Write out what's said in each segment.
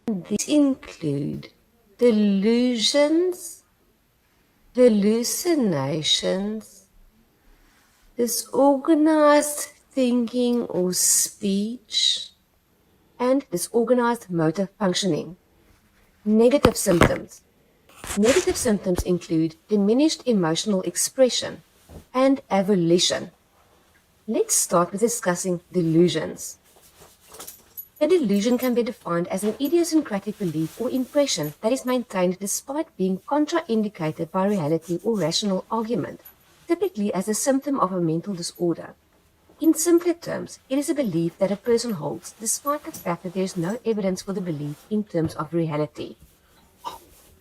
These include delusions, hallucinations, disorganized thinking or speech, and disorganized motor functioning. Negative symptoms. Negative symptoms include diminished emotional expression and avolition. Let's start with discussing delusions. A delusion can be defined as an idiosyncratic belief or impression that is maintained despite being contraindicated by reality or rational argument, typically as a symptom of a mental disorder. In simpler terms, it is a belief that a person holds despite the fact that there is no evidence for the belief in terms of reality.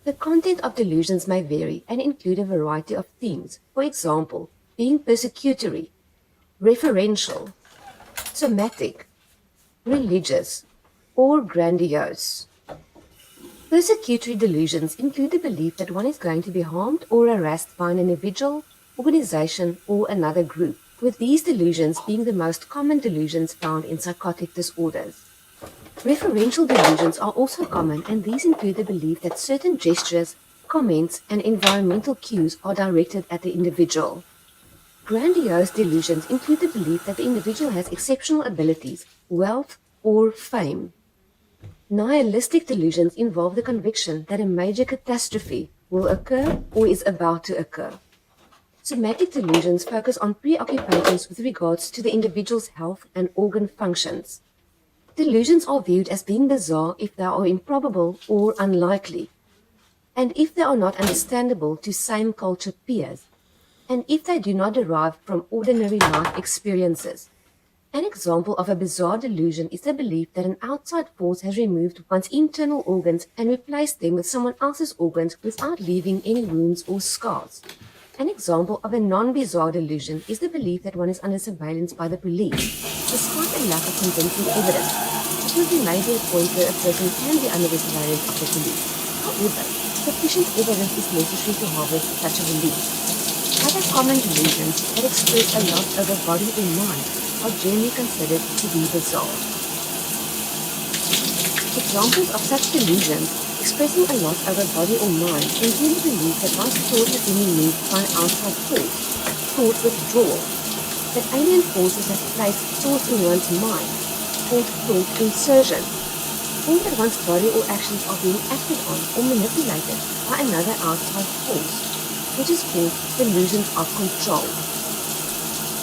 The content of delusions may vary and include a variety of themes, for example, being persecutory, referential, somatic, religious, or grandiose. Persecutory delusions include the belief that one is going to be harmed or harassed by an individual, organization, or another group, with these delusions being the most common delusions found in psychotic disorders. Referential delusions are also common, and these include the belief that certain gestures, comments, and environmental cues are directed at the individual. Grandiose delusions include the belief that the individual has exceptional abilities, wealth, or fame. Nihilistic delusions involve the conviction that a major catastrophe will occur or is about to occur. Somatic delusions focus on preoccupations with regards to the individual's health and organ functions. Delusions are viewed as being bizarre if they are improbable or unlikely, and if they are not understandable to same culture peers, and if they do not derive from ordinary life experiences. An example of a bizarre delusion is the belief that an outside force has removed one's internal organs and replaced them with someone else's organs without leaving any wounds or scars. An example of a non-bizarre delusion is the belief that one is under surveillance by the police, despite a lack of convincing evidence. It would be made a point where a person can be under the surveillance of the police. However, sufficient evidence is necessary to harvest such a belief. Other common delusions that express a loss over body or mind are generally considered to be bizarre. Examples of such delusions expressing a loss over body or mind include the belief that one's thoughts have been removed by an outside force, thought withdrawal, that alien forces have placed thoughts in one's mind, called thought insertion, or that one's body or actions are being acted on or manipulated by another outside force, which is called delusions of control.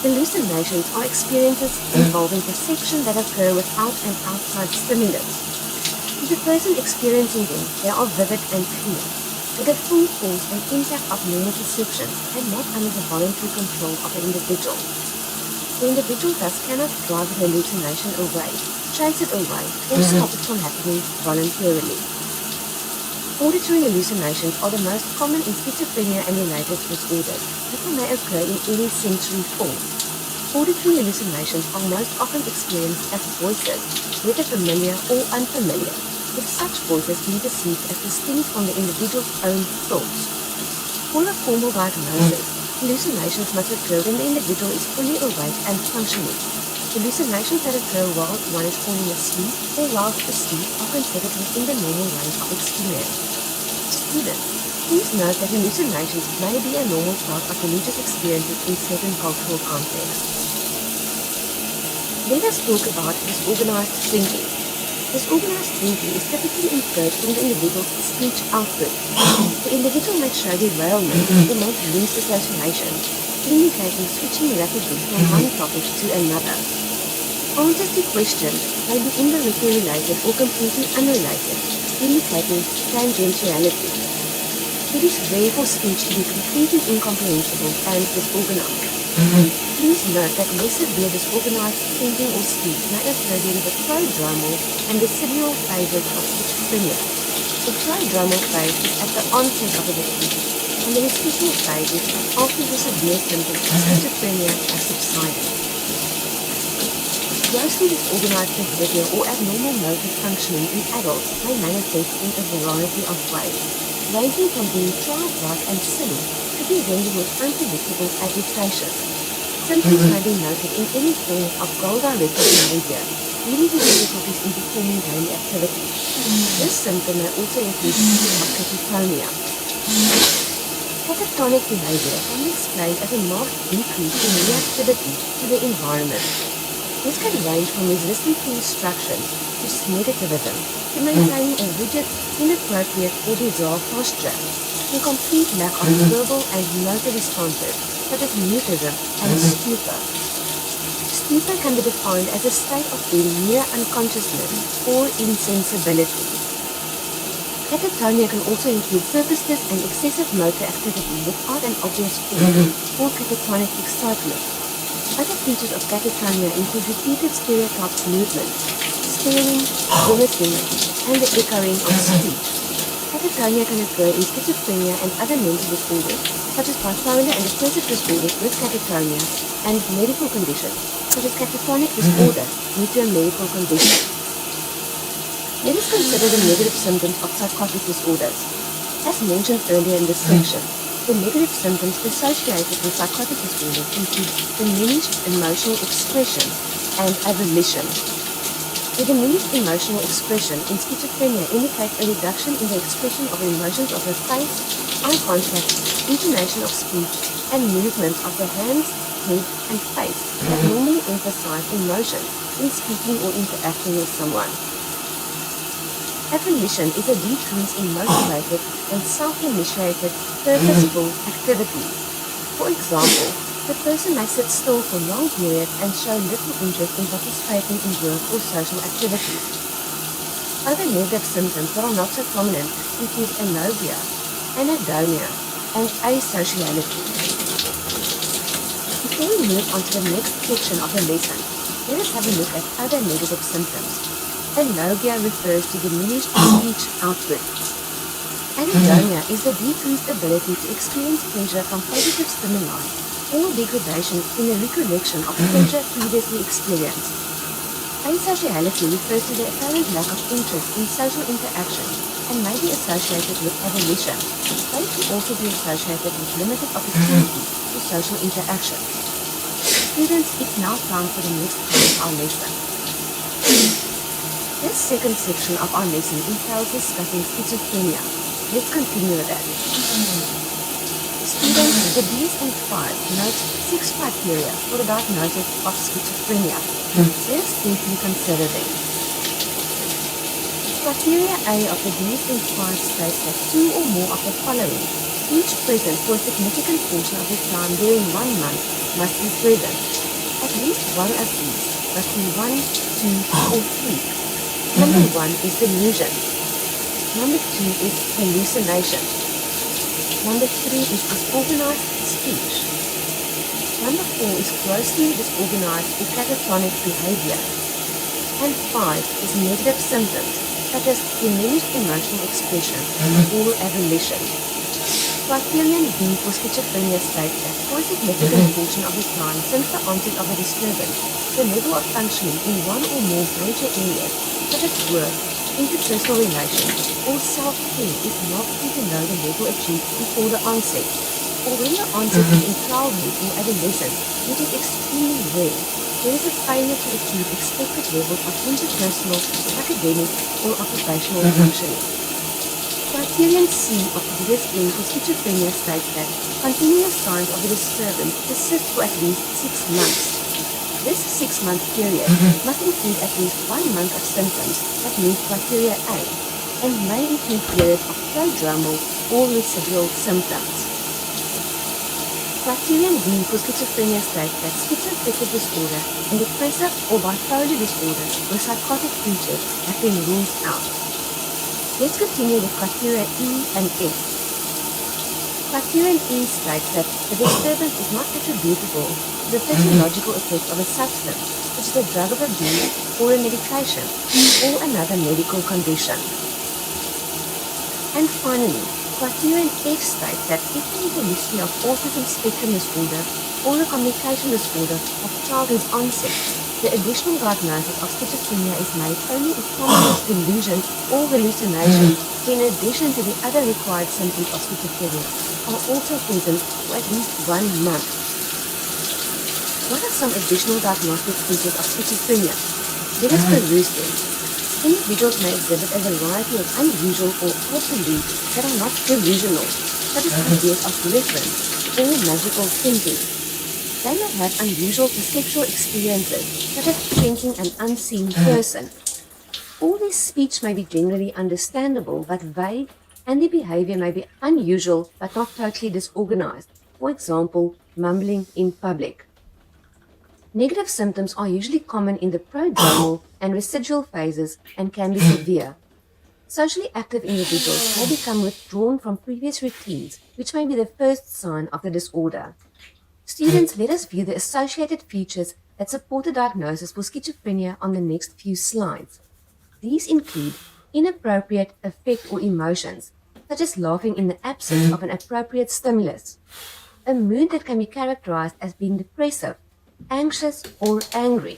Hallucinations are experiences involving perception that occur without an outside stimulus. To the person experiencing them, they are vivid and clear, with the full force and impact of normal perception and not under the voluntary control of the individual. The individual thus cannot drive the hallucination away, chase it away, or stop it from happening voluntarily. Auditory hallucinations are the most common in schizophrenia and related disorders, but they may occur in any sensory form. Auditory hallucinations are most often experienced as voices, whether familiar or unfamiliar, with such voices being perceived as distinct from the individual's own thoughts. For a formal diagnosis, hallucinations must occur when the individual is fully awake and functioning. Hallucinations that occur while one is falling asleep or whilst asleep are considered within the normal range of experience. Students, please note that hallucinations may be a normal part of religious experiences in certain cultural contexts. Let us talk about disorganized thinking. Disorganized thinking is typically inferred from the individual's speech output. The individual may show derailment or make loose associations, indicating switching rapidly from one topic to another. Answers to questions may be indirectly related or completely unrelated, indicating tangentiality. It is rare for speech to be completely incomprehensible and disorganized. Please note that less severe disorganized thinking or speech may occur during the prodromal and decidual phases of schizophrenia. The prodromal phase is at the onset of the disease, and the decidual phase is after the severe symptoms of schizophrenia have subsided. Grossly disorganized behavior or abnormal motor functioning in adults may manifest in a variety of ways, ranging from being childlike and silly to be rendered with unpredictable agitation. Symptoms may be noted in any form of goal-directed behavior, leading to difficulties in performing daily activities. This symptom may also include feelings of catatonia. Catatonic behavior can be explained as a marked decrease in reactivity to the environment. This can range from resisting to instruction, which is negativism, to maintaining a rigid, inappropriate, or bizarre posture, to complete lack of verbal and motor responses, such as mutism and stupor. Stupor can be defined as a state of being near unconsciousness or insensibility. Catatonia can also include purposeless and excessive motor activity without an obvious cause, or catatonic excitement. Other features of catatonia include repeated stereotyped movements, staring, grimacing, and the echoing of speech. Catatonia can occur in schizophrenia and other mental disorders, such as bipolar and depressive disorders with catatonia, and medical conditions, such as catatonic disorder due to a medical condition. Let us consider the negative symptoms of psychotic disorders. As mentioned earlier in this section, the negative symptoms associated with psychotic disorders include diminished emotional expression and avolition. The diminished emotional expression in schizophrenia indicates a reduction in the expression of emotions of the face, eye contact, intonation of speech, and movements of the hands, head, and face that normally emphasize emotion in speaking or interacting with someone. Avolition is a decrease in motivated and self-initiated, purposeful activity. For example, the person may sit still for long periods and show little interest in participating in work or social activities. Other negative symptoms that are not so prominent include alogia, anhedonia, and asociality. Before we move on to the next section of the lesson, let us have a look at other negative symptoms. Alogia refers to diminished speech output. Anhedonia is the decreased ability to experience pleasure from positive stimuli or degradation in the recollection of pleasure previously experienced. Asociality refers to the apparent lack of interest in social interaction and may be associated with avolition, but it can also be associated with limited opportunity for social interaction. Students, it's now time for the next part of our lesson. This second section of our lesson entails discussing schizophrenia. Let's continue with that. Students, the DSM-5 notes 6 criteria for the diagnosis of schizophrenia. Let us briefly consider them. Criteria A of the DSM-5 states that 2 or more of the following, each present for a significant portion of the time during 1 month, must be present. At least one of these must be 1, 2, or 3. Number 1 is delusion. Number 2 is hallucination. Number 3 is disorganized speech. Number 4 is grossly disorganized or catatonic behavior. And 5 is negative symptoms, such as diminished emotional expression or avolition. Criterion B for schizophrenia states that for a significant portion of the time since the onset of the disturbance, the level of functioning in one or more major areas, such as work, interpersonal relations, or self-care is markedly below the level achieved before the onset, or when the onset is in childhood or adolescence, which is extremely rare. There is a failure to achieve expected levels of interpersonal, academic, or occupational functioning. Criterion C of the DSM for schizophrenia states that continuous signs of the disturbance persist for at least 6 months. This 6-month period must include at least 1 month of symptoms that meet criteria A and may include periods of prodromal or residual symptoms. Criterion D for schizophrenia states that schizoaffective disorder and depressive or bipolar disorder with psychotic features have been ruled out. Let's continue with criteria E and F. Criterion E states that the disturbance is not attributable to the physiological effect of a substance, which is a drug of abuse or a medication, or another medical condition. And finally, criterion F states that if there is a history of autism spectrum disorder or a communication disorder of childhood onset, the additional diagnosis of schizophrenia is made only if prominent delusions or hallucinations, in addition to the other required symptoms of schizophrenia, are also present for at least 1 month. What are some additional diagnostic features of schizophrenia? Let us peruse them. Individuals may exhibit a variety of unusual or odd beliefs that are not delusional, such as ideas of reference or magical thinking. They may have unusual perceptual experiences, such as sensing an unseen person. All this speech may be generally understandable but vague, and the behavior may be unusual but not totally disorganized, for example, mumbling in public. Negative symptoms are usually common in the prodromal and residual phases and can be severe. Socially active individuals may become withdrawn from previous routines, which may be the first sign of the disorder. Students, let us view the associated features that support the diagnosis for schizophrenia on the next few slides. These include inappropriate affect or emotions, such as laughing in the absence of an appropriate stimulus, a mood that can be characterized as being depressive, anxious, or angry,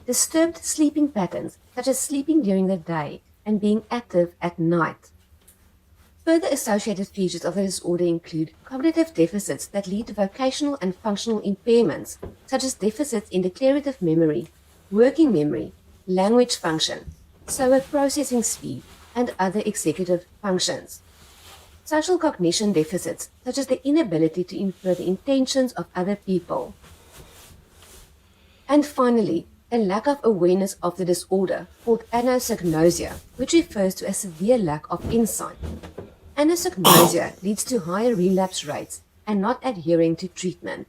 disturbed sleeping patterns, such as sleeping during the day and being active at night. Further associated features of the disorder include cognitive deficits that lead to vocational and functional impairments, such as deficits in declarative memory, working memory, language function, slower processing speed, and other executive functions. Social cognition deficits, such as the inability to infer the intentions of other people. And finally, a lack of awareness of the disorder, called anosognosia, which refers to a severe lack of insight. Anosognosia leads to higher relapse rates and not adhering to treatment.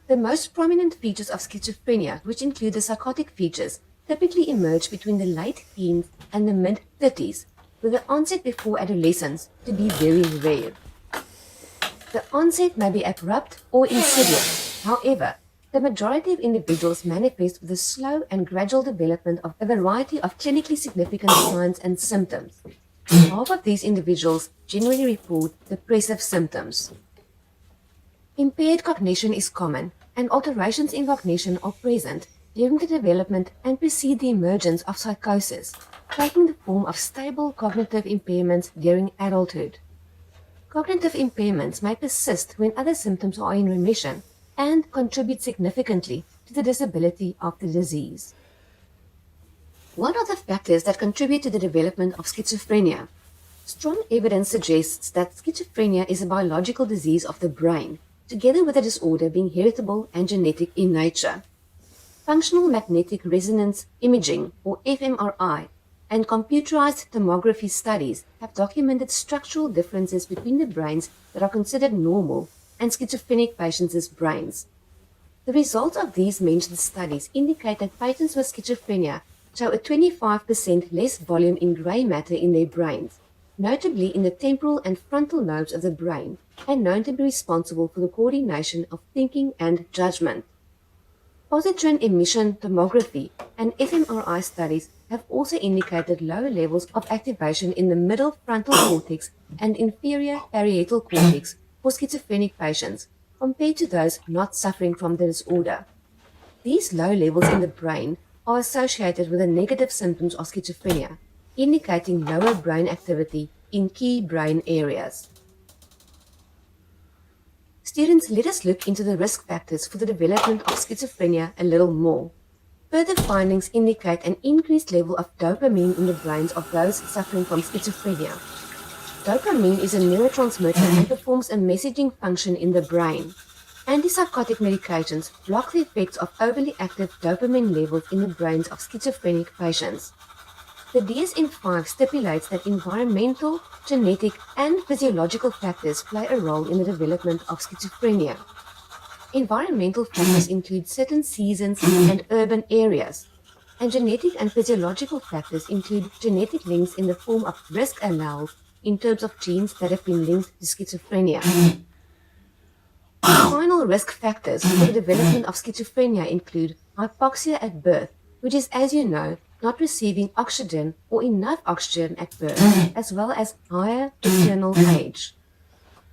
The most prominent features of schizophrenia, which include the psychotic features, typically emerge between the late teens and the mid-30s, with the onset before adolescence to be very rare. The onset may be abrupt or insidious. However, the majority of individuals manifest with a slow and gradual development of a variety of clinically significant signs and symptoms. Half of these individuals generally report depressive symptoms. Impaired cognition is common, and alterations in cognition are present during the development and precede the emergence of psychosis, taking the form of stable cognitive impairments during adulthood. Cognitive impairments may persist when other symptoms are in remission and contribute significantly to the disability of the disease. What are the factors that contribute to the development of schizophrenia? Strong evidence suggests that schizophrenia is a biological disease of the brain, together with a disorder being heritable and genetic in nature. Functional magnetic resonance imaging, or fMRI, and computerized tomography studies have documented structural differences between the brains that are considered normal and schizophrenic patients' brains. The results of these mentioned studies indicate that patients with schizophrenia show a 25% less volume in gray matter in their brains, notably in the temporal and frontal lobes of the brain, and known to be responsible for the coordination of thinking and judgment. Positron emission tomography and fMRI studies have also indicated lower levels of activation in the middle frontal cortex and inferior parietal cortex for schizophrenic patients compared to those not suffering from the disorder. These low levels in the brain are associated with the negative symptoms of schizophrenia, indicating lower brain activity in key brain areas. Students, let us look into the risk factors for the development of schizophrenia a little more. Further findings indicate an increased level of dopamine in the brains of those suffering from schizophrenia. Dopamine is a neurotransmitter and performs a messaging function in the brain. Antipsychotic medications block the effects of overly active dopamine levels in the brains of schizophrenic patients. The DSM-5 stipulates that environmental, genetic, and physiological factors play a role in the development of schizophrenia. Environmental factors include certain seasons and urban areas, and genetic and physiological factors include genetic links in the form of risk alleles in terms of genes that have been linked to schizophrenia. Final risk factors for the development of schizophrenia include hypoxia at birth, which is, as you know, not receiving oxygen or enough oxygen at birth, as well as higher paternal age.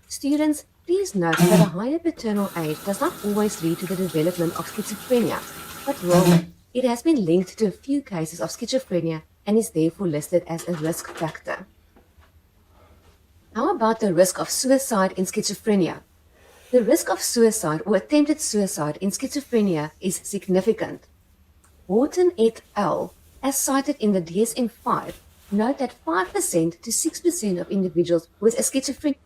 Students, please note that a higher paternal age does not always lead to the development of schizophrenia, but rather it has been linked to a few cases of schizophrenia and is therefore listed as a risk factor. How about the risk of suicide in schizophrenia? The risk of suicide or attempted suicide in schizophrenia is significant. Horton et al., as cited in the DSM-5, note that 5% to 6% of individuals with a schizophrenic